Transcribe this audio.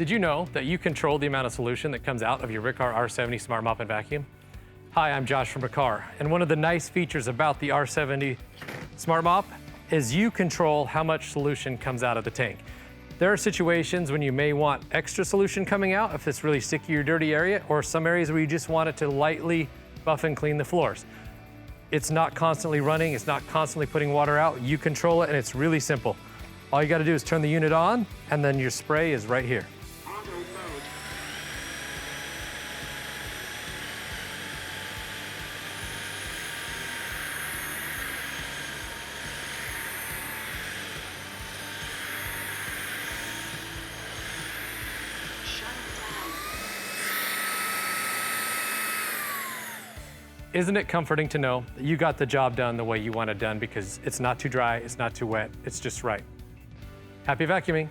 Did you know that you control the amount of solution that comes out of your Riccar R70 Smart Mop and Vacuum? Hi, I'm Josh from Riccar, and one of the nice features about the R70 Smart Mop is you control how much solution comes out of the tank. There are situations when you may want extra solution coming out if it's really sticky or dirty area, or some areas where you just want it to lightly buff and clean the floors. It's not constantly running, it's not constantly putting water out. You control it, and it's really simple. All you gotta do is turn the unit on, and then your spray is right here. Isn't it comforting to know that you got the job done the way you want it done because it's not too dry, it's not too wet, it's just right. Happy vacuuming.